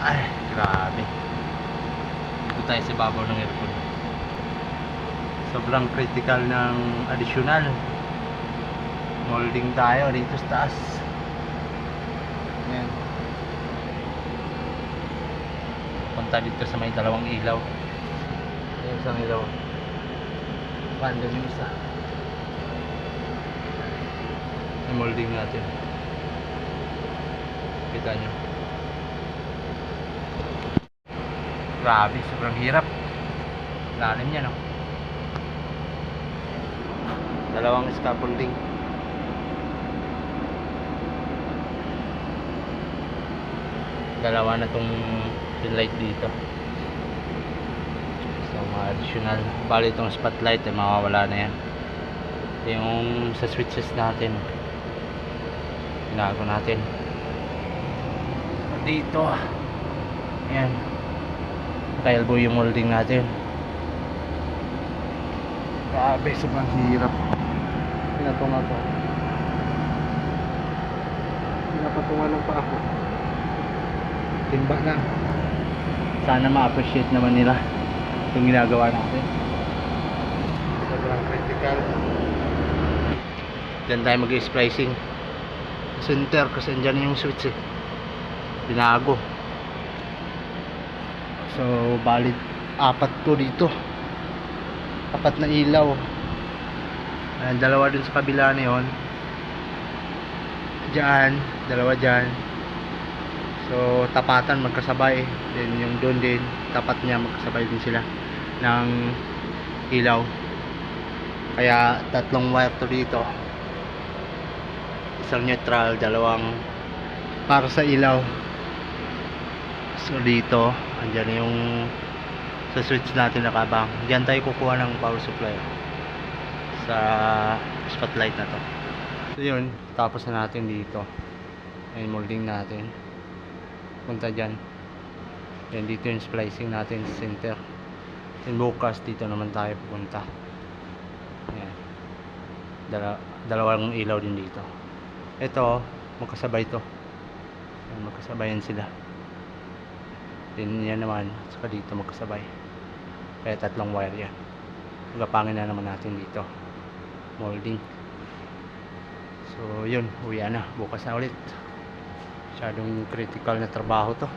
Ay, grabe. Dito tayo sa babaw ng aircon. Sobrang critical ng additional. Molding tayo dito sa taas. Ayan. Punta dito sa may dalawang ilaw. Ayan, isang ilaw. Random yung isa. Yung molding natin. Kita nyo. Grabe, sobrang hirap. Lalim niya, no? Dalawang scaffolding. Dalawa na tong light dito. So, mga additional. Bali itong spotlight, mawawala na yan. Yung sa switches natin, binago natin. Dito. Ayan. Naka-elbow yung molding natin. Grabe, sobrang hirap. Pinatunga ko. Pinapatunga lang pa ako. Timba na. Sana ma-appreciate naman nila yung ginagawa natin. Sobrang critical. Diyan tayo mag-splicing. Center kasi andyan yung switch eh. Binago. So, valid 4 to dito. 4 na ilaw. Dalawa dun sa kabila na yun. Diyan, dalawa dyan. So, tapatan magkasabay. Then yung doon din, tapat niya magkasabay din sila ng ilaw. Kaya 3 wire to dito. Isang neutral, dalawang para sa ilaw. So dito, andyan yung sa switch natin nakabang. Diyan tayo kukuha ng power supply sa spotlight na to. So yun, tapos na natin dito. Ayun, molding natin. Punta dyan. Yan dito yung splicing natin sa center. Then bukas dito naman tayo pupunta. Ayan. Dalawang ilaw din dito. Ito, magkasabay to. Ayan, magkasabayan sila. Then yan naman, saka dito magkasabay. Kaya 3 wire yan. Magapangin na naman natin dito. Molding. So yun, uwi na. Bukas na ulit. Masyadong critical na trabaho to.